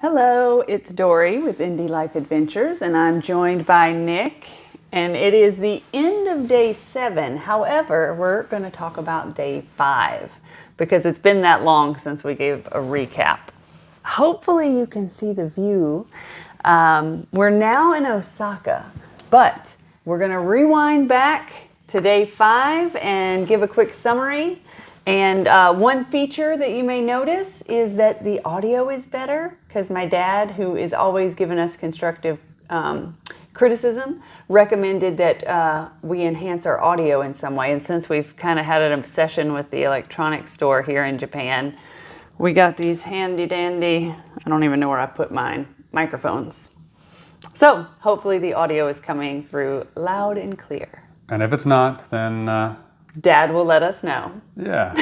Hello, it's Dory with Indie Life Adventures, and I'm joined by Nick, and it is the end of day 7. However, we're going to talk about day 5 because it's been that long since we gave a recap. Hopefully you can see the view. We're now in Osaka, but we're going to rewind back to day 5 and give a quick summary. And one feature that you may notice is that the audio is better because my dad, who is always giving us constructive criticism, recommended that we enhance our audio in some way. And since we've kind of had an obsession with the electronics store here in Japan, we got these handy dandy, I don't even know where I put mine, microphones. So hopefully the audio is coming through loud and clear. And if it's not, then... Dad will let us know. Yeah.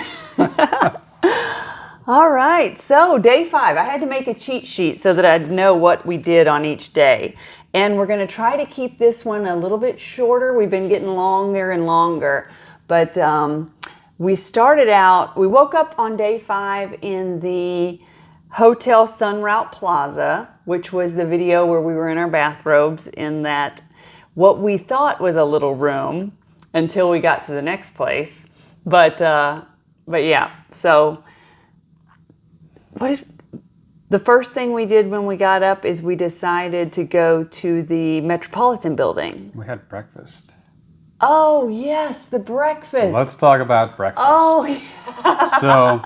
All right, so day 5. I had to make a cheat sheet so that I'd know what we did on each day. And we're going to try to keep this one a little bit shorter. We've been getting longer and longer. But we woke up on day 5 in the Hotel Sun Route Plaza, which was the video where we were in our bathrobes in that what we thought was a little room until we got to the next place. But yeah, so the first thing we did when we got up is we decided to go to the Metropolitan Building. We had breakfast. Oh, yes, the breakfast. Let's talk about breakfast. Oh, yeah. So...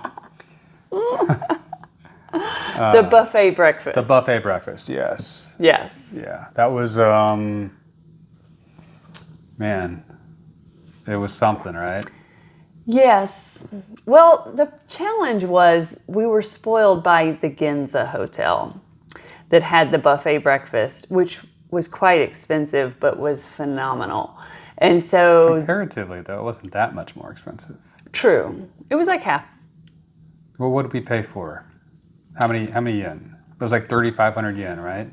the buffet breakfast. The buffet breakfast, yes. Yes. Yeah, that was, man, it was something, right? Yes. Well, the challenge was we were spoiled by the Ginza Hotel that had the buffet breakfast, which was quite expensive but was phenomenal. And so... Comparatively, though, it wasn't that much more expensive. True. It was like half. Well, what did we pay for? How many yen? It was like 3,500 yen, right?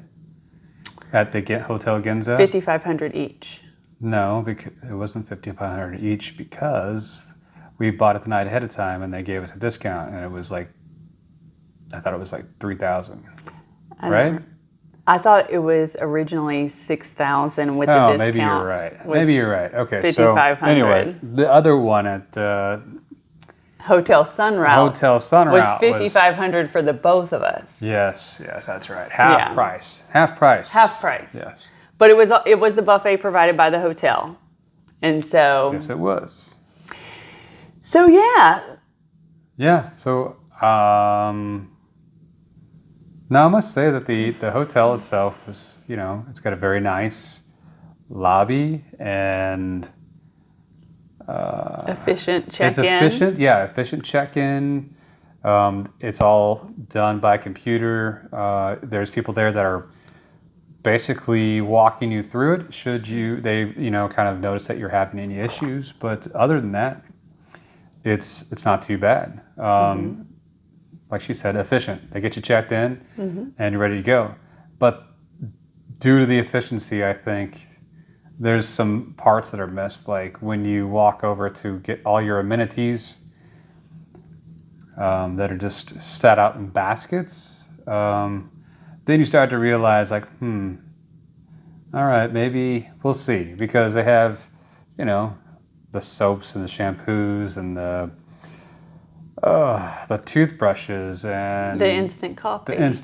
At the Hotel Ginza? 5,500 each. No, because it wasn't 5,500 each because we bought it the night ahead of time and they gave us a discount and it was like, I thought it was like 3,000, right? I thought it was originally 6,000 with the discount. Oh, maybe you're right. Maybe you're right. Okay, 5,500. So anyway, the other one at Hotel Sun Route was 5,500 for the both of us. Yes, that's right. Half price. Half price. Yes. But it was the buffet provided by the hotel. And so... Yes, it was. So, yeah. Yeah, so... now, I must say that the hotel itself is, it's got a very nice lobby and... efficient check-in. It's efficient check-in. It's all done by computer. There's people there that are basically walking you through it should they kind of notice that you're having any issues, but other than that it's not too bad. Like she said, efficient. They get you checked in and you're ready to go. But due to the efficiency, I think there's some parts that are missed, like when you walk over to get all your amenities that are just set out in baskets. Then you start to realize, like, all right, maybe we'll see. Because they have, the soaps and the shampoos and the toothbrushes and... The instant coffee. And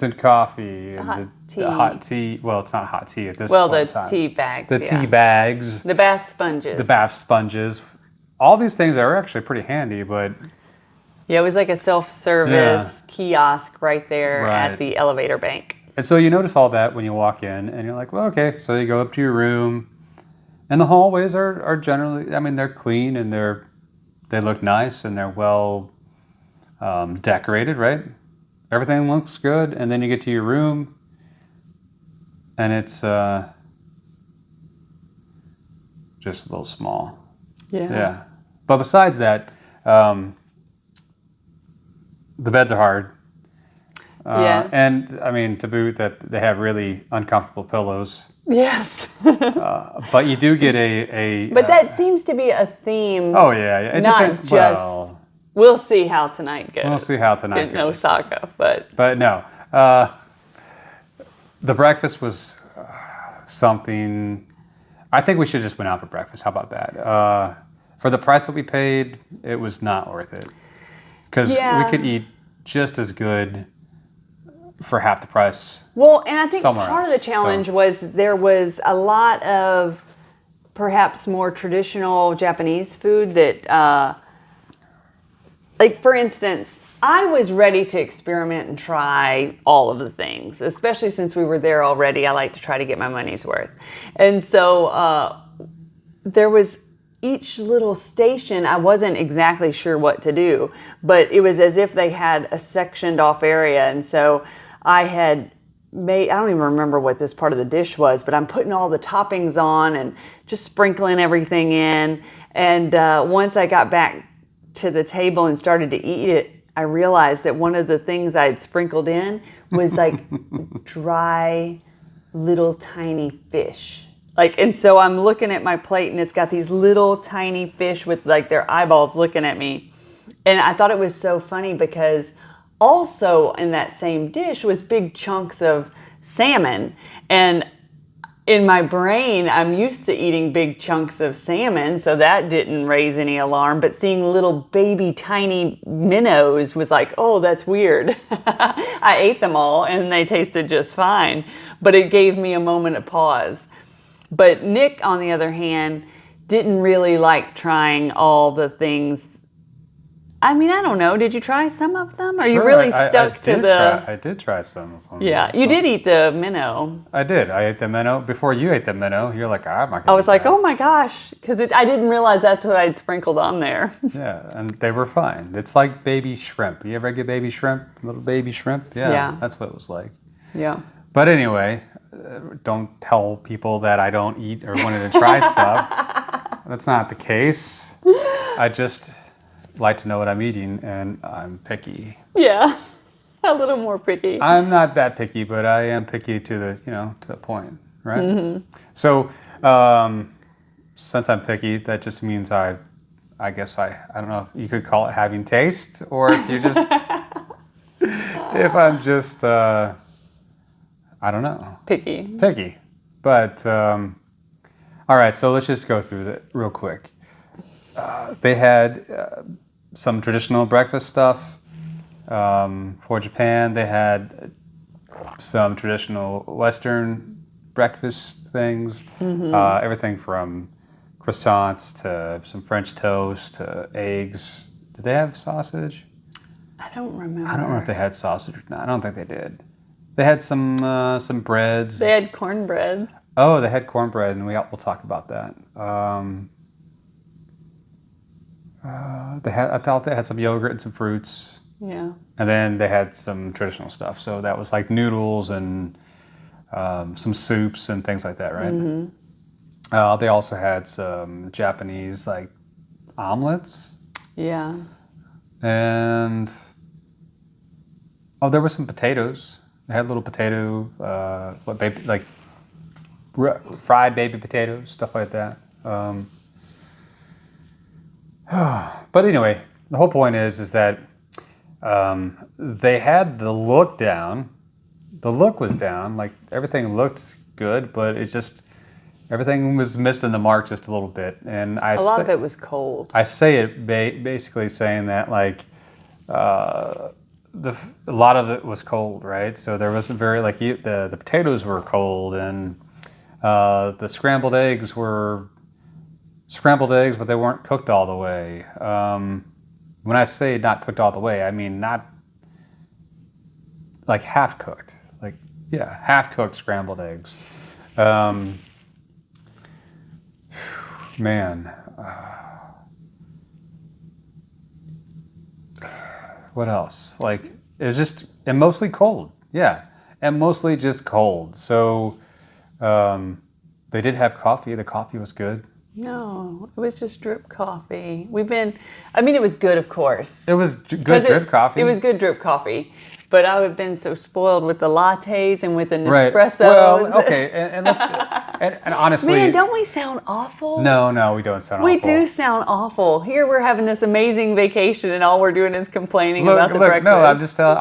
the hot tea. Well, it's not hot tea at this point in time. Well, the tea bags. The tea bags. The bath sponges. All these things are actually pretty handy, but... Yeah, it was like a self-service kiosk right there Right. at the elevator bank. And so you notice all that when you walk in, and you're like, well, okay. So you go up to your room, and the hallways are generally, they're clean, and they look nice, and they're well decorated, right? Everything looks good, and then you get to your room, and it's just a little small. Yeah. But besides that, the beds are hard. Yes. And, to boot, that they have really uncomfortable pillows. Yes. But you do get a But that seems to be a theme. Oh, yeah. It not just... We'll see how tonight goes. We'll see how tonight in goes. Osaka, but no. The breakfast was something. I think we should just went out for breakfast. How about that? For the price that we paid, it was not worth it. Because we could eat just as good for half the price. Well, and I think somewhere part else. of the challenge was there was a lot of perhaps more traditional Japanese food that, like for instance, I was ready to experiment and try all of the things, especially since we were there already. I like to try to get my money's worth. And so there was each little station, I wasn't exactly sure what to do, but it was as if they had a sectioned off area. And so I had made, I don't even remember what this part of the dish was, but I'm putting all the toppings on and just sprinkling everything in. And once I got back to the table and started to eat it, I realized that one of the things I had sprinkled in was like dry little tiny fish. And so I'm looking at my plate and it's got these little tiny fish with like their eyeballs looking at me. And I thought it was so funny because also in that same dish was big chunks of salmon. And in my brain, I'm used to eating big chunks of salmon, so that didn't raise any alarm. But seeing little baby tiny minnows was like, oh, that's weird. I ate them all and they tasted just fine. But it gave me a moment of pause. But Nick, on the other hand, didn't really like trying all the things. I mean, I don't know. Did you try some of them? Are you really stuck to the... I did try some of them. Yeah, you did eat the minnow. I did. I ate the minnow. Before you ate the minnow, you're like, I'm not going to I was like, oh my gosh, because I didn't realize that's what I'd sprinkled on there. Yeah, and they were fine. It's like baby shrimp. You ever get baby shrimp? Little baby shrimp? Yeah. That's what it was like. Yeah. But anyway, don't tell people that I don't eat or wanted to try stuff. That's not the case. I just like to know what I'm eating, and I'm picky. Yeah, a little more picky. I'm not that picky, but I am picky to the point, right? Mm-hmm. So, since I'm picky, that just means I guess I don't know if you could call it having taste, or if you just, if I'm just, I don't know. Picky. But, all right, so let's just go through that real quick. They had some traditional breakfast stuff for Japan. They had some traditional Western breakfast things. Mm-hmm. Everything from croissants to some French toast to eggs. Did they have sausage? I don't remember. I don't remember if they had sausage or not. I don't think they did. They had some breads. They had cornbread. Oh, they had cornbread, and we'll talk about that. I thought they had some yogurt and some fruits. Yeah. And then they had some traditional stuff. So that was like noodles and some soups and things like that, right? Mm-hmm. They also had some Japanese like omelets. Yeah. And there were some potatoes. They had little potato, fried baby potatoes, stuff like that. But anyway, the whole point is that they had the look down. The look was down. Like everything looked good, but everything was missing the mark just a little bit. And a lot of it was cold. I say it basically saying that like a lot of it was cold, right? So there wasn't very the potatoes were cold, and the scrambled eggs were scrambled eggs, but they weren't cooked all the way. When I say not cooked all the way, I mean not like half cooked. Half cooked scrambled eggs. Man. What else? It was just, and mostly cold. Yeah. And mostly just cold. So they did have coffee. The coffee was good. No, it was just drip coffee. It was good, of course. It was good drip coffee? It was good drip coffee. But I would have been so spoiled with the lattes and with the Nespressos. Right. Well, okay, and let's, and honestly... Man, don't we sound awful? No, we don't sound awful. We do sound awful. Here we're having this amazing vacation and all we're doing is complaining about the breakfast. No,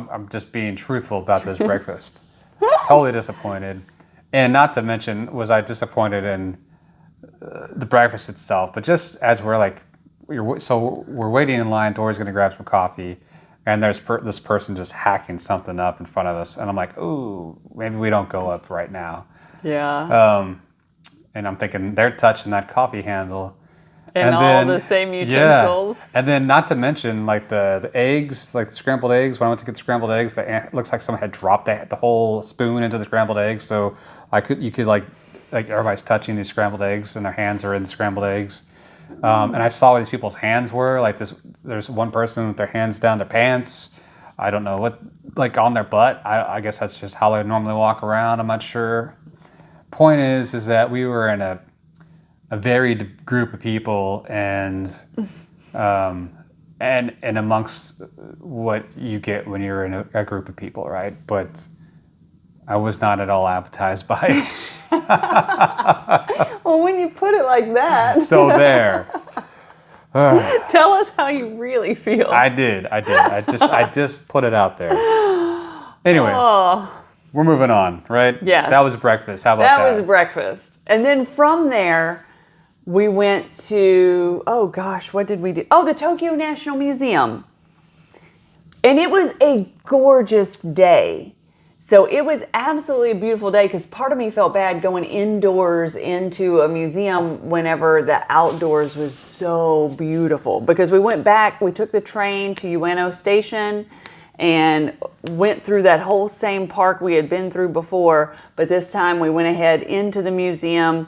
I'm just being truthful about this breakfast. Totally disappointed. And not to mention, was I disappointed in the breakfast itself, but just as we're like, we're waiting in line, Dory's going to grab some coffee, and there's this person just hacking something up in front of us. And I'm like, ooh, maybe we don't go up right now. Yeah. And I'm thinking, they're touching that coffee handle. And all then, the same utensils. Yeah. And then not to mention like the eggs, like the scrambled eggs. When I went to get scrambled eggs, it looks like someone had dropped the whole spoon into the scrambled eggs. So you could like everybody's touching these scrambled eggs and their hands are in the scrambled eggs. And I saw what these people's hands were. Like there's one person with their hands down their pants. I don't know what, like on their butt. I guess that's just how they normally walk around. I'm not sure. Point is that we were in a varied group of people and amongst what you get when you're in a group of people, right? But I was not at all appetized by it. Well, when you put it like that. So there. Tell us how you really feel. I did. I just put it out there. Anyway. We're moving on, right? Yes. That was breakfast. How about that? That was breakfast. And then from there, we went to, oh gosh, what did we do? Oh, the Tokyo National Museum. And it was a gorgeous day. So it was absolutely a beautiful day because part of me felt bad going indoors into a museum whenever the outdoors was so beautiful. Because we went back, we took the train to Ueno Station and went through that whole same park we had been through before. But this time we went ahead into the museum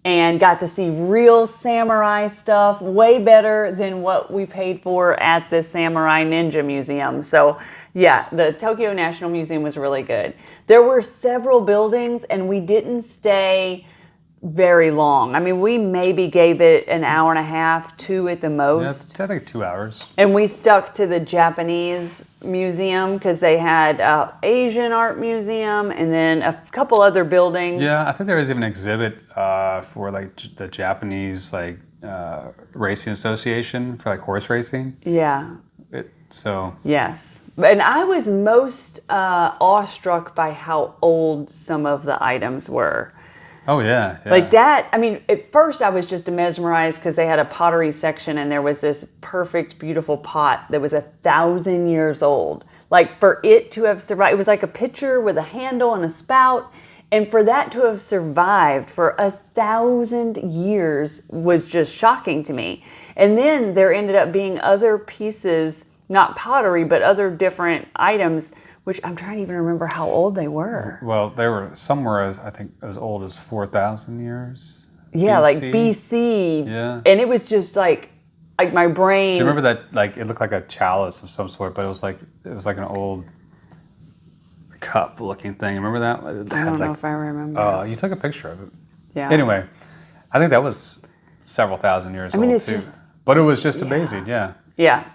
and got to see real samurai stuff, way better than what we paid for at the Samurai Ninja Museum. So yeah, the Tokyo National Museum was really good. There were several buildings and we didn't stay very long. I mean, we maybe gave it an hour and a half, 2 at the most. Yeah, I think 2 hours. And we stuck to the Japanese museum because they had an Asian art museum and then a couple other buildings. Yeah, I think there was even an exhibit for like the Japanese like racing association for like horse racing. Yeah. Yes. And I was most awestruck by how old some of the items were. Oh, yeah. Like that, I mean, at first I was just mesmerized because they had a pottery section and there was this perfect, beautiful pot that was 1,000 years old. Like for it to have survived, it was like a pitcher with a handle and a spout. And for that to have survived for 1,000 years was just shocking to me. And then there ended up being other pieces, not pottery, but other different items, which I'm trying to even remember how old they were. Well, they were somewhere I think as old as 4,000 years. Yeah, BC. like BC. Yeah. And it was just like my brain. Do you remember that? Like it looked like a chalice of some sort, but it was like an old cup-looking thing. Remember that? I don't know if I remember. You took a picture of it. Yeah. Anyway, I think that was several thousand years old it's too. just, but it was just amazing. Yeah. Yeah.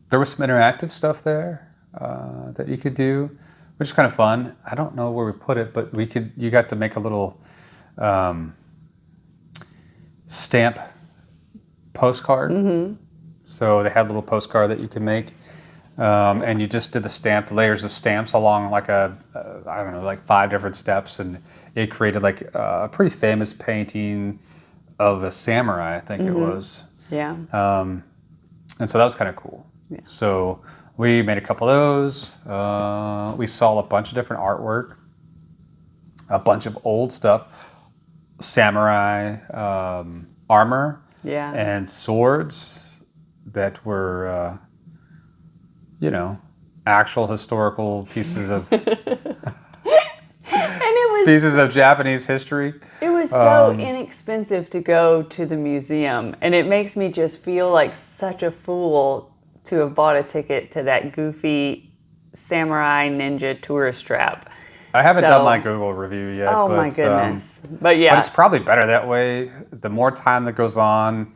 There was some interactive stuff there that you could do, which is kind of fun. I don't know where we put it, but you got to make a little stamp postcard. Mm-hmm. So they had a little postcard that you could make, and you just did the layers of stamps along like I don't know, like 5 different steps, and it created like a pretty famous painting of a samurai, I think it was. Yeah. And so that was kind of cool. Yeah. So we made a couple of those. We saw a bunch of different artwork, a bunch of old stuff, samurai armor, and swords that were, actual historical pieces of pieces of Japanese history. It was so inexpensive to go to the museum, and it makes me just feel like such a fool to have bought a ticket to that goofy samurai ninja tourist trap. I haven't done my Google review yet. Oh my goodness. But yeah. But it's probably better that way. The more time that goes on,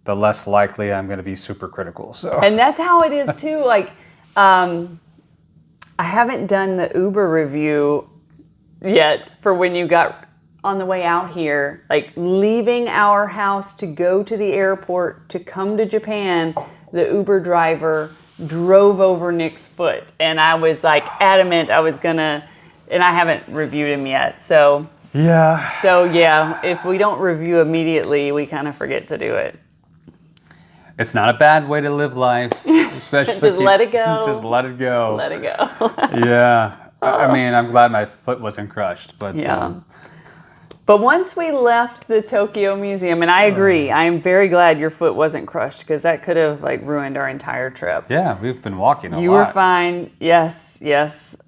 the less likely I'm going to be super critical. So. And that's how it is too. Like, I haven't done the Uber review yet for when you got on the way out here, like leaving our house to go to the airport to come to Japan. The Uber driver drove over Nick's foot, and I was like adamant I was gonna, and I haven't reviewed him yet. So yeah, if we don't review immediately, we kind of forget to do it. It's not a bad way to live life, especially Just let it go. Just let it go. Let it go. Yeah. I mean, I'm glad my foot wasn't crushed, but Yeah. But once we left the Tokyo Museum, and I agree, I am very glad your foot wasn't crushed because that could have like ruined our entire trip. yeah, we've been walking a lot. You were fine. Yes.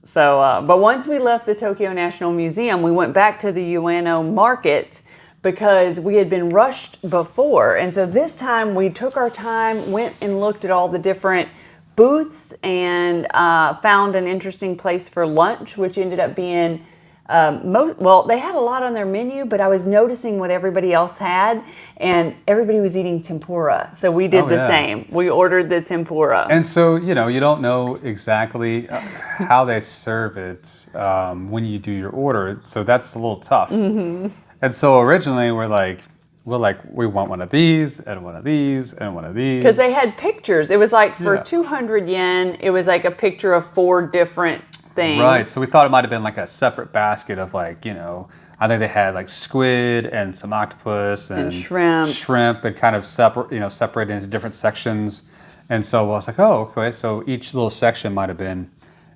So, but once we left the Tokyo National Museum, we went back to the Ueno Market because we had been rushed before. And so this time we took our time, went and looked at all the different booths and found an interesting place for lunch, which ended up being well, they had a lot on their menu, but I was noticing what everybody else had, and everybody was eating tempura. So we did the same. We ordered the tempura. And so, you don't know exactly how they serve it when you do your order. So that's a little tough. Mm-hmm. And so originally we want one of these and one of these and one of these. Because they had pictures. It was like for 200 yen, it was like a picture of 4 different things. Right. So we thought it might have been like a separate basket of I think they had like squid and some octopus and shrimp and kind of separated into different sections. And so I was like, oh, okay. So each little section might have been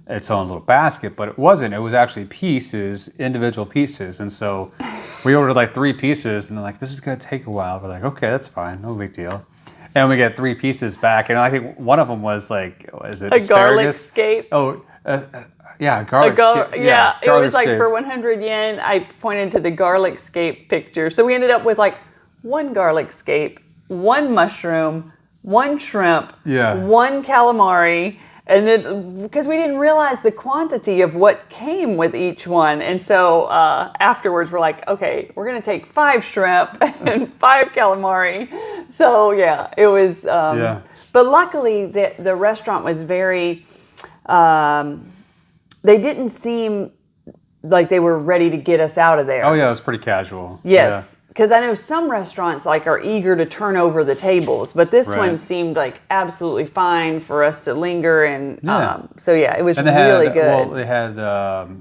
its own little basket, but it wasn't. It was actually pieces, individual pieces. And so we ordered like 3 pieces, and they're like, this is going to take a while. We're like, okay, that's fine. No big deal. And we get 3 pieces back, and I think one of them was like, is it asparagus? Garlic scape. Oh, yeah, garlic scape. Yeah, it was like scape. for 100 yen, I pointed to the garlic scape picture. So we ended up with like 1 garlic scape, 1 mushroom, 1 shrimp, 1 calamari. And then, because we didn't realize the quantity of what came with each one. And so afterwards, we're like, okay, we're going to take 5 shrimp and 5 calamari. So, yeah, it was. But luckily, the restaurant was very, they didn't seem like they were ready to get us out of there. Oh, yeah, it was pretty casual. Yes. Because I know some restaurants are eager to turn over the tables, but this one seemed like absolutely fine for us to linger, and so it was really good. Well, they had the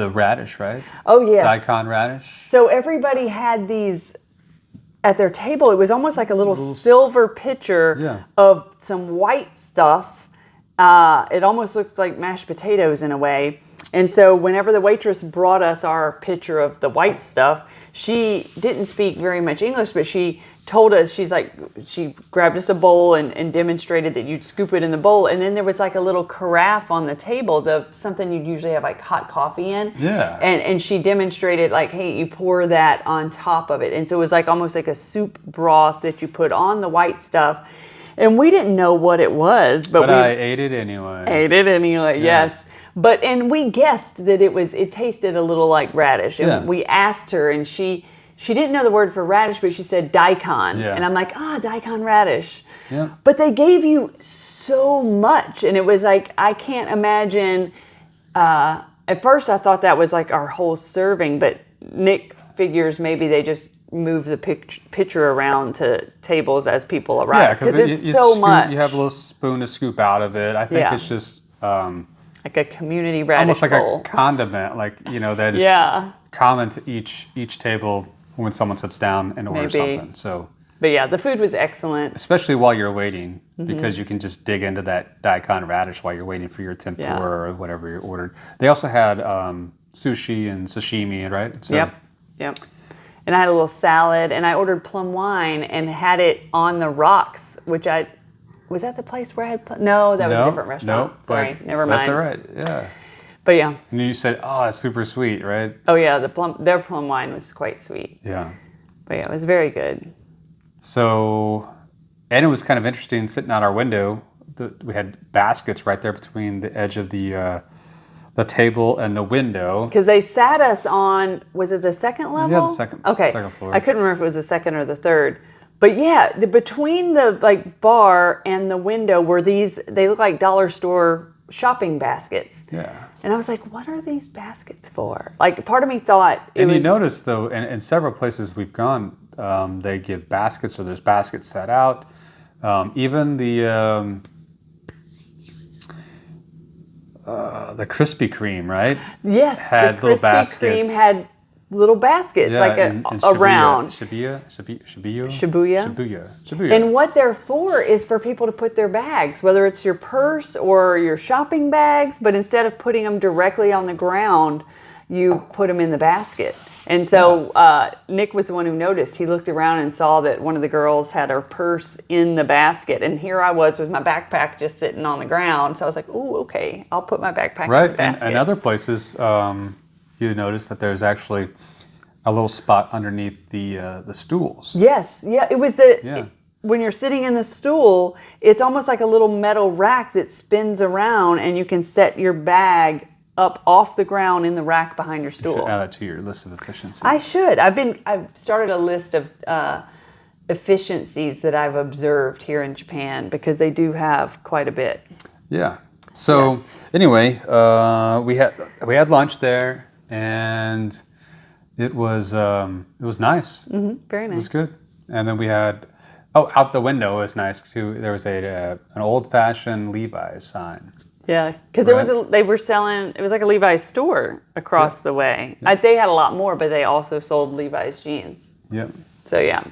radish, right? Oh yes, daikon radish. So everybody had these at their table. It was almost like a little silver pitcher of some white stuff. It almost looked like mashed potatoes in a way. And so whenever the waitress brought us our pitcher of the white stuff, she didn't speak very much English, but she told us, she grabbed us a bowl and demonstrated that you'd scoop it in the bowl. And then there was like a little carafe on the table, something you'd usually have like hot coffee in. Yeah. And she demonstrated like, hey, you pour that on top of it. And so it was like almost like a soup broth that you put on the white stuff. And we didn't know what it was, but I ate it anyway. Yes. And we guessed that it tasted a little like radish. And we asked her, and she didn't know the word for radish, but she said daikon. Yeah. And I'm like, daikon radish. Yeah. But they gave you so much. And it was like, I can't imagine. At first I thought that was like our whole serving, but Nick figures maybe they just move the pitcher around to tables as people arrive. Because it's so much. You have a little spoon to scoop out of it. I think it's just... like a community radish almost like bowl. a condiment, that is common to each table when someone sits down and orders something. So, but the food was excellent, especially while you're waiting, because you can just dig into that daikon radish while you're waiting for your tempura or whatever you ordered. They also had sushi and sashimi, right? So, Yep. And I had a little salad, and I ordered plum wine and had it on the rocks, which was that the place where I had... No, that was a different restaurant. No, sorry, never mind. That's all right, yeah. But yeah. And you said, it's super sweet, right? Oh yeah, their plum wine was quite sweet. Yeah. But it was very good. So, and it was kind of interesting sitting out our window. We had baskets right there between the edge of the table and the window. Because they sat us on, was it the second level? Yeah, the second floor. I couldn't remember if it was the second or the third. But between the bar and the window were they look like dollar store shopping baskets. Yeah. And I was like, what are these baskets for? Like, part of me thought you notice, though, in several places we've gone, they give baskets, or there's baskets set out. Even the the Krispy Kreme, right? Yes, Had the little Krispy baskets. Kreme had little baskets, Yeah, like in a Shibuya. round. Shibuya. And what they're for is for people to put their bags, whether it's your purse or your shopping bags, but instead of putting them directly on the ground, you put them in the basket. And so Nick was the one who noticed. He looked around and saw that one of the girls had her purse in the basket. And here I was with my backpack just sitting on the ground. So I was like, oh, okay, I'll put my backpack in the basket. And other places, you notice that there's actually a little spot underneath the stools. Yes, yeah, it was when you're sitting in the stool, it's almost like a little metal rack that spins around and you can set your bag up off the ground in the rack behind your stool. You should add that to your list of efficiencies. I should. I've started a list of efficiencies that I've observed here in Japan because they do have quite a bit. Yeah. So anyway, we had lunch there, and it was nice. Mm-hmm. Very nice. It was good. And then we had out the window was nice too. There was an old-fashioned Levi's sign. Yeah, because they were selling. It was like a Levi's store across the way. Yep. They had a lot more, but they also sold Levi's jeans. Yep. So yeah.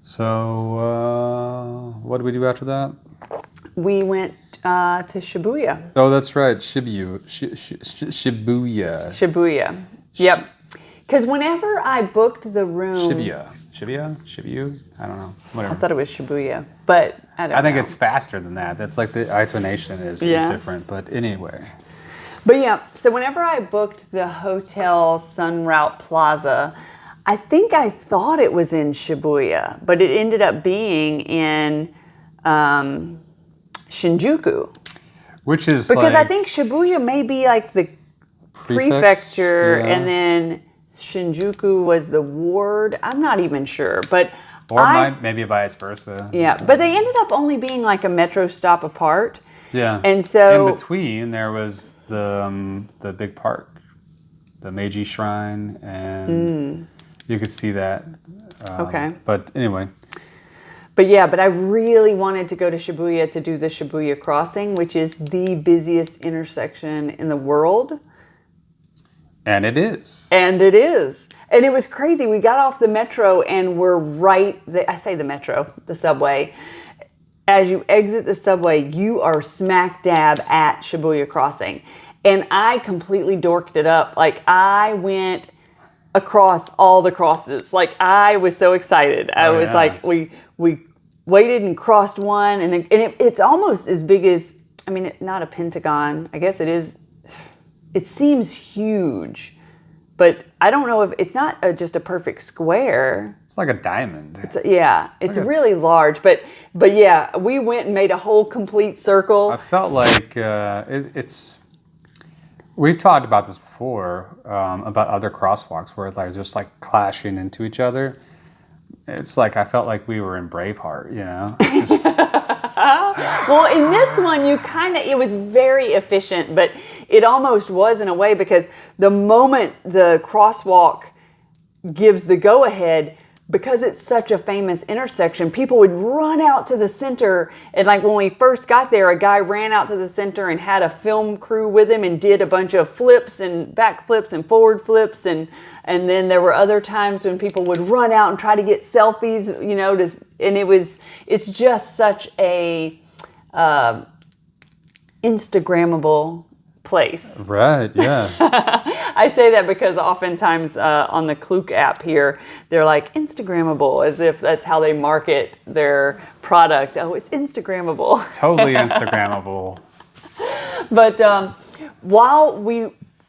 So what did we do after that? We went to Shibuya. Oh, that's right, Shibuya. Shibuya. Yep. Because whenever I booked the room, Shibuya. I don't know. Whatever. I thought it was Shibuya, but I don't know. I think it's faster than that. That's like the intonation is different. But anyway. But yeah, so whenever I booked the Hotel Sun Route Plaza, I think I thought it was in Shibuya, but it ended up being in Shinjuku. Which is because I think Shibuya may be like the prefecture, and then Shinjuku was the ward. I'm not even sure, but maybe vice versa. Yeah, but they ended up only being like a metro stop apart. Yeah, and so in between there was the big park, the Meiji Shrine, and you could see that. Okay, but anyway. But I really wanted to go to Shibuya to do the Shibuya crossing, which is the busiest intersection in the world. And it is. And it is. And it was crazy. We got off the metro and we're the subway. As you exit the subway, you are smack dab at Shibuya Crossing. And I completely dorked it up. Like, I went across all the crosses. Like, I was so excited. I was like, we waited and crossed one. And it's almost as big as, not a pentagon. I guess it is. It seems huge, but I don't know if it's not just a perfect square. It's like a diamond. It's really large, but yeah, we went and made a whole complete circle. I felt like we've talked about this before about other crosswalks where they're just like clashing into each other. It's like I felt like we were in Braveheart, you know. Well, in this one, it was very efficient, but it almost was in a way because the moment the crosswalk gives the go-ahead, because it's such a famous intersection, people would run out to the center. And like when we first got there, a guy ran out to the center and had a film crew with him and did a bunch of flips and back flips and forward flips. And then there were other times when people would run out and try to get selfies, it's just such a Instagrammable place. Right, yeah. I say that because oftentimes on the Klook app here, they're like Instagrammable, as if that's how they market their product. Oh, it's Instagrammable. Totally Instagrammable. But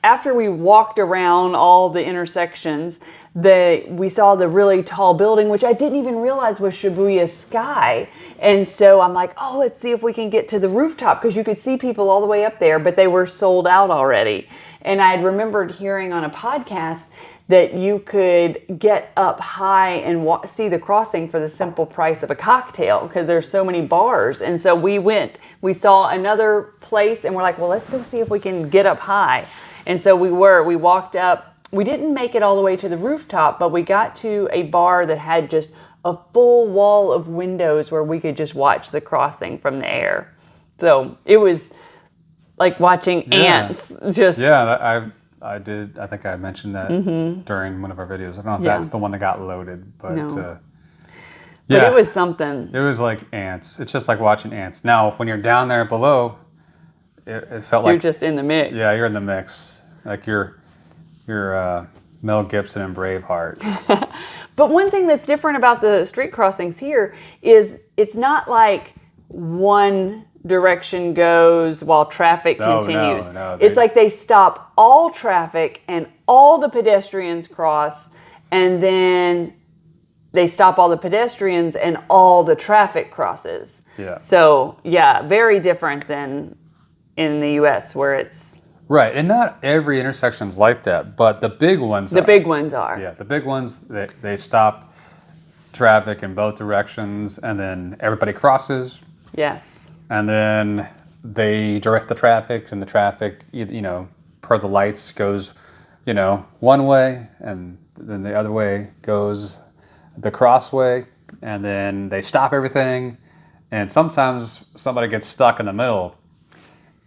after we walked around all the intersections, we saw the really tall building, which I didn't even realize was Shibuya Sky. And so I'm like, oh, let's see if we can get to the rooftop, because you could see people all the way up there, but they were sold out already. And I had remembered hearing on a podcast that you could get up high and see the crossing for the simple price of a cocktail, because there's so many bars. And so we saw another place, and we're like, well, let's go see if we can get up high. And so we walked up. We didn't make it all the way to the rooftop, but we got to a bar that had just a full wall of windows where we could just watch the crossing from the air. So it was like watching ants just. Yeah, I did. I think I mentioned that during one of our videos. I don't know if Yeah. that's the one that got loaded, but No. yeah, But it was something. It was like ants. It's just like watching ants. Now, when you're down there below, it felt You're like just in the mix. yeah, you're in the mix. Like you're Mel Gibson and Braveheart. But one thing that's different about the street crossings here is it's not like one direction goes while traffic No, continues. no, It's like they stop all traffic and all the pedestrians cross, and then they stop all the pedestrians and all the traffic crosses. Yeah. So, yeah, very different than in the US where it's... Right, and not every intersection's like that, but the big ones The are. big ones are. Yeah, the big ones, they stop traffic in both directions, and then everybody crosses, Yes. and then they direct the traffic, and the traffic, you know, per the lights goes, you know, one way, and then the other way goes the crossway, and then they stop everything, and sometimes somebody gets stuck in the middle,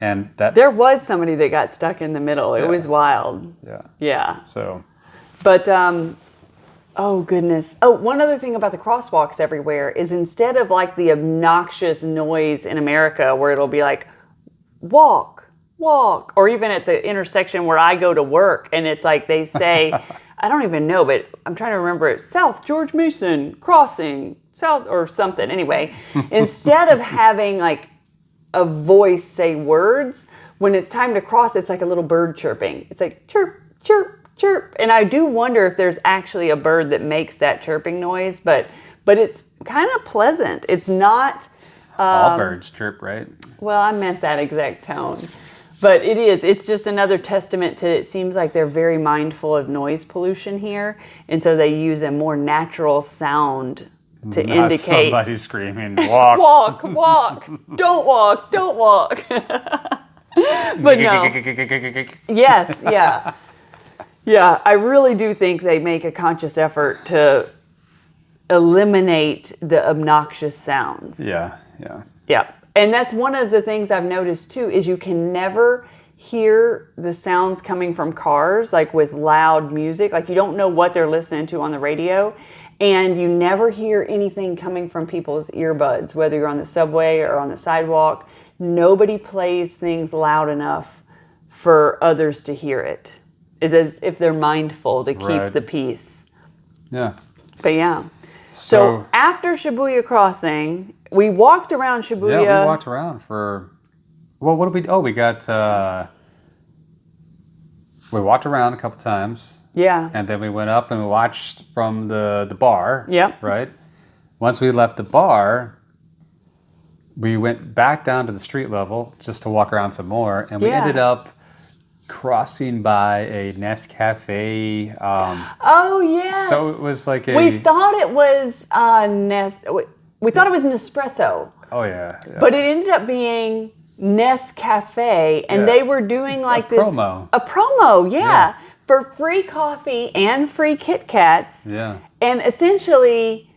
and that... There was somebody that got stuck in the middle. It was wild. Yeah. Yeah. So... But, oh goodness. Oh, one other thing about the crosswalks everywhere is instead of like the obnoxious noise in America where it'll be like, walk, walk, or even at the intersection where I go to work and it's like they say, I don't even know, but I'm trying to remember it, South George Mason crossing, South or something. Anyway, instead of having like a voice say words, when it's time to cross, it's like a little bird chirping. It's like chirp, chirp, chirp. And I do wonder if there's actually a bird that makes that chirping noise, but it's kind of pleasant. It's not... all birds chirp, right? Well, I meant that exact tone. But it is. It's just another testament to it seems like they're very mindful of noise pollution here. And so they use a more natural sound to Not indicate... somebody screaming, walk. Walk, walk, don't walk, don't walk. But no. Yes, yeah. Yeah, I really do think they make a conscious effort to eliminate the obnoxious sounds. Yeah, yeah. Yeah. And that's one of the things I've noticed too, is you can never hear the sounds coming from cars, like with loud music. Like you don't know what they're listening to on the radio. And you never hear anything coming from people's earbuds, whether you're on the subway or on the sidewalk. Nobody plays things loud enough for others to hear it. It's as if they're mindful to keep the peace. Yeah. But yeah. So after Shibuya crossing, we walked around Shibuya. Yeah, we walked around for... Well, what did we... Oh, we got... we walked around a couple times. Yeah. And then we went up and we watched from the bar. Yep. Right? Once we left the bar, we went back down to the street level just to walk around some more. And we ended up crossing by a Nescafe. Oh, yes. So it was like a... We thought it was we thought it was Nespresso. Oh, yeah. But it ended up being Nescafe, and they were doing like this... promo. A promo, yeah. For free coffee and free Kit Kats. Yeah. And essentially,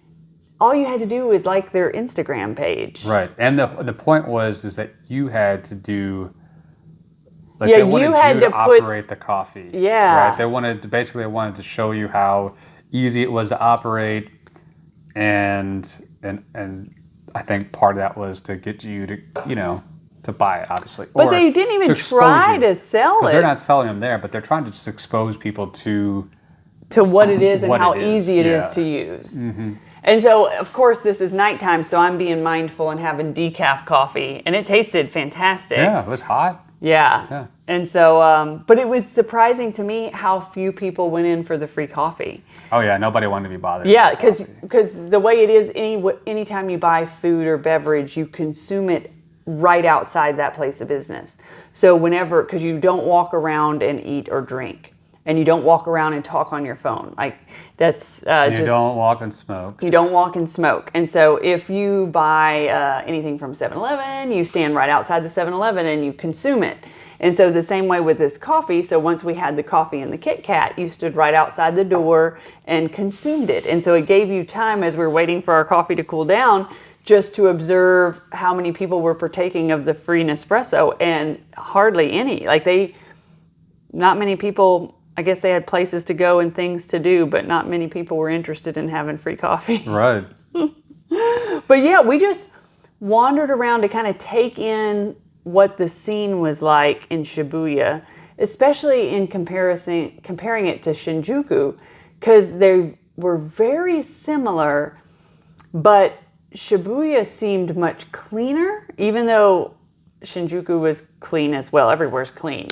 all you had to do was like their Instagram page. Right. And the point is that you had to do... Like Yeah, they wanted you had to operate the coffee. Yeah. Right. They wanted to show you how easy it was to operate, and I think part of that was to get you to to buy it, obviously. But they didn't even try to sell it. Because they're not selling them there, but they're trying to just expose people to what it is and what how it is. easy it is to use. Mm-hmm. And so, of course, this is nighttime, so I'm being mindful and having decaf coffee, and it tasted fantastic. Yeah, it was hot. Yeah. And so, but it was surprising to me how few people went in for the free coffee. Oh yeah, nobody wanted to be bothered. Yeah, because the way it is, anytime you buy food or beverage, you consume it right outside that place of business. So because you don't walk around and eat or drink, and you don't walk around and talk on your phone. Like that's you don't walk and smoke. You don't walk and smoke. And so if you buy anything from 7-Eleven, you stand right outside the 7-Eleven and you consume it. And so the same way with this coffee, so once we had the coffee and the Kit Kat, you stood right outside the door and consumed it. And so it gave you time as we were waiting for our coffee to cool down just to observe how many people were partaking of the free Nespresso, and hardly any. Not many people, I guess they had places to go and things to do, but not many people were interested in having free coffee. Right. But yeah, we just wandered around to kind of take in what the scene was like in Shibuya, especially in comparing it to Shinjuku, because they were very similar, but Shibuya seemed much cleaner, even though Shinjuku was clean as well. Everywhere's clean.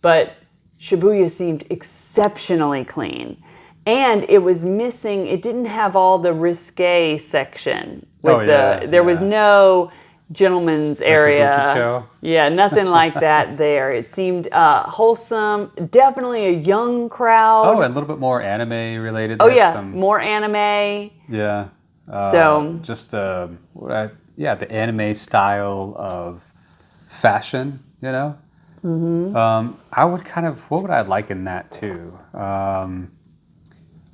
But Shibuya seemed exceptionally clean. And it was missing, it didn't have all the risque section. There was no gentleman's area. Kabukicho. Yeah, nothing like that there. It seemed wholesome, definitely a young crowd. Oh, and a little bit more anime related. Oh, yeah, more anime. Yeah. So just the anime style of fashion, you know. I would what would I liken that to?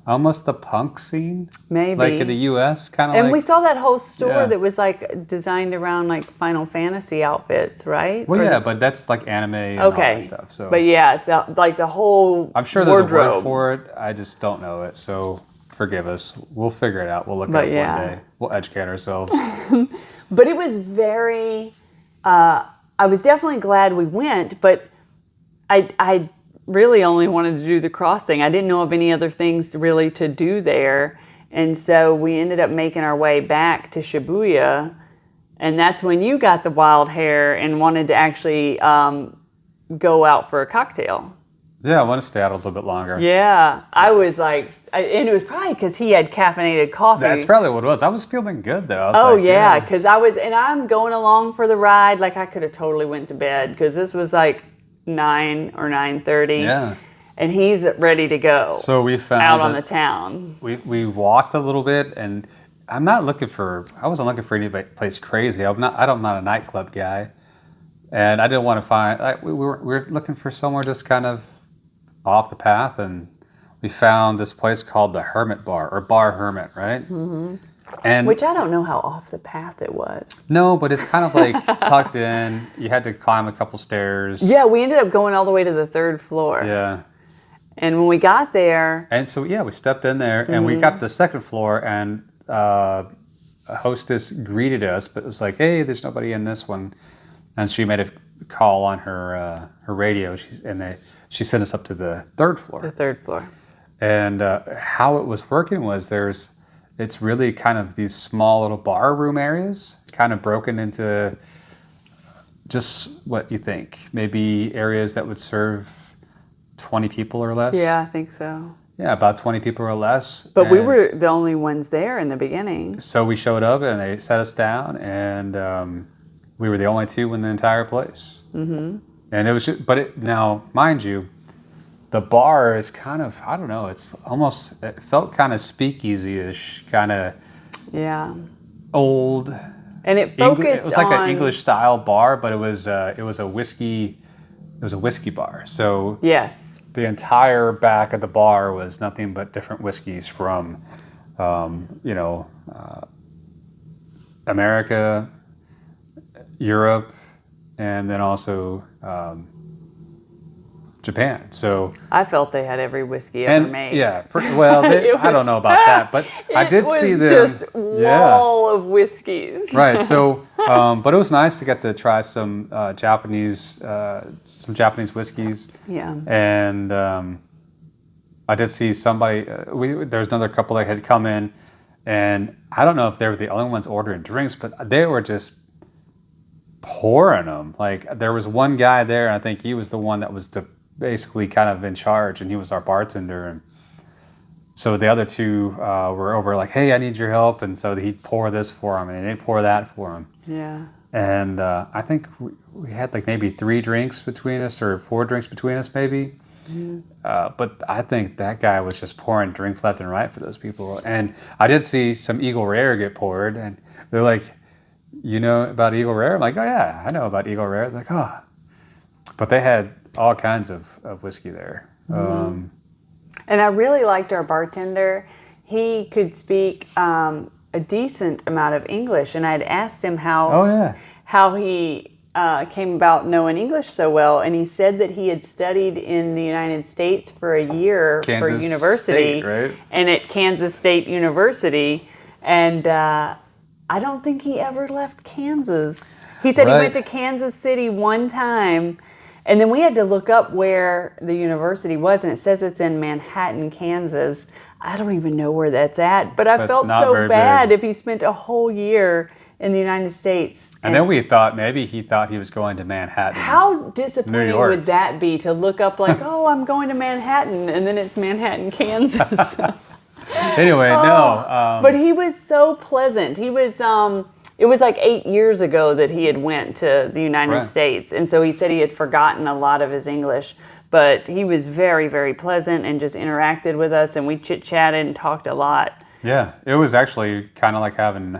Almost the punk scene, maybe like in the U.S. kind of. And we saw that whole store that was like designed around like Final Fantasy outfits, right? Well, but that's like anime and all that stuff. So, but yeah, it's like the whole. I'm sure there's a word for it. I just don't know it. So forgive us. We'll figure it out. We'll look at it one day. We'll educate ourselves. But it was very. I was definitely glad we went, but I really only wanted to do the crossing. I didn't know of any other things really to do there. And so we ended up making our way back to Shibuya. And that's when you got the wild hair and wanted to actually go out for a cocktail. Yeah, I want to stay out a little bit longer. Yeah, I was like, and it was probably because he had caffeinated coffee. That's probably what it was. I was feeling good though. Because I'm going along for the ride. Like I could have totally went to bed because this was like 9 or 9:30. Yeah. And he's ready to go. So we found out on the town. We walked a little bit, and I wasn't looking for any place crazy. I'm not a nightclub guy, and I didn't want to find. We were looking for somewhere just kind of off the path, and we found this place called the Hermit Bar or Bar Hermit, right? Mm-hmm. And which I don't know how off the path it was. No, but it's kind of like tucked in. You had to climb a couple stairs. Yeah, we ended up going all the way to the 3rd floor. Yeah. And when we got there... And so, we stepped in there, and we got to the 2nd floor, and a hostess greeted us, but it was like, hey, there's nobody in this one. And she made a call on her radio, she sent us up to the 3rd floor. The 3rd floor. And how it was working was it's really kind of these small little bar room areas, kind of broken into just what you think, maybe areas that would serve 20 people or less. Yeah, I think so. Yeah, about 20 people or less. But we were the only ones there in the beginning. So we showed up and they set us down, and we were the only two in the entire place. Mm-hmm. And it was now, mind you, the bar is kind of, I don't know, it felt kind of speakeasy-ish, kind of old. And it focused it was like an English-style bar, but it was a whiskey bar. So yes, the entire back of the bar was nothing but different whiskeys from, America, Europe, and then also Japan. So I felt they had every whiskey ever made. Yeah, I don't know about that, but I did see them. It was just wall of whiskeys. Right. So, but it was nice to get to try some Japanese whiskeys. Yeah. And I did see somebody. There was another couple that had come in, and I don't know if they were the only ones ordering drinks, but they were just pouring them. Like there was one guy there, and I think he was the one that was basically kind of in charge, and he was our bartender. And so the other two were over like, hey, I need your help. And so he'd pour this for him, and they'd pour that for him. Yeah. And I think we had like maybe 3 drinks between us, or 4 drinks between us maybe. Mm-hmm. But I think that guy was just pouring drinks left and right for those people. And I did see some Eagle Rare get poured, and they're like, you know about Eagle Rare? I'm like, oh yeah, I know about Eagle Rare. They're like, oh. But they had all kinds of whiskey there. Mm-hmm. And I really liked our bartender. He could speak a decent amount of English, and I'd asked him Oh yeah. how he came about knowing English so well, and he said that he had studied in the United States for a year for Kansas university, State, right? and at Kansas State University, and I don't think he ever left Kansas. He said he went to Kansas City one time, and then we had to look up where the university was, and it says it's in Manhattan, Kansas. I don't even know where that's at, but I That's felt not so very bad big. if he spent a whole year in the United States. And then we thought maybe he thought he was going to Manhattan. How disappointing New York. would that be to look up like, oh, I'm going to Manhattan, and then it's Manhattan, Kansas. Anyway, no. But he was so pleasant. He was, it was like 8 years ago that he had went to the United Right. States. And so he said he had forgotten a lot of his English, but he was very, very pleasant and just interacted with us, and we chit-chatted and talked a lot. Yeah, it was actually kind of like having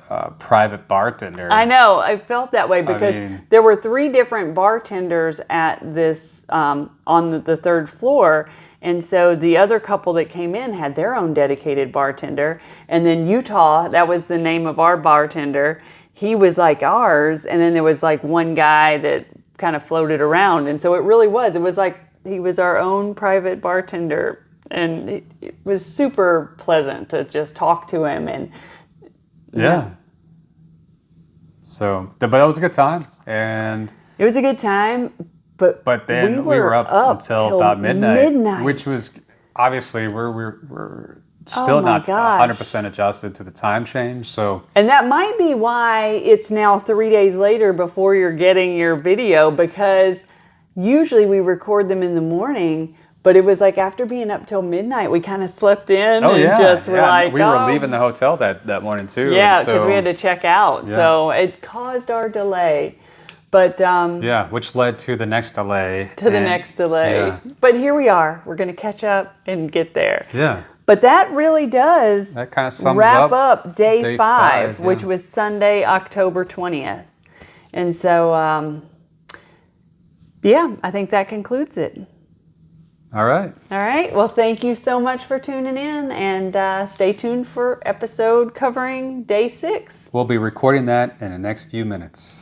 a private bartender. I know, I felt that way because mean- there were 3 different bartenders at this, on the 3rd floor. And so the other couple that came in had their own dedicated bartender. And then Utah, that was the name of our bartender. He was like ours. And then there was like one guy that kind of floated around. And so it really was. It was like he was our own private bartender. And it was super pleasant to just talk to him. And Yeah. So, but that was a good time. And it was a good time. But then we were up until till about midnight, midnight. which was obviously we're Oh still my not gosh. 100% adjusted to the time change. So And that might be why it's now 3 days later before you're getting your video, because usually we record them in the morning, but it was like after being up till midnight, we kind of slept in just were like, we were leaving the hotel that morning too. Yeah, and because so- we had to check out. Yeah. So it caused our delay. But Yeah, which led to the next delay. to the next delay. Yeah. But here we are. We're going to catch up and get there. Yeah. But that really does That kind of sums wrap up up day day 5, five, which yeah. was Sunday, October 20th. And so, yeah, I think that concludes it. All right. All right. Well, thank you so much for tuning in, and stay tuned for episode covering day 6. We'll be recording that in the next few minutes.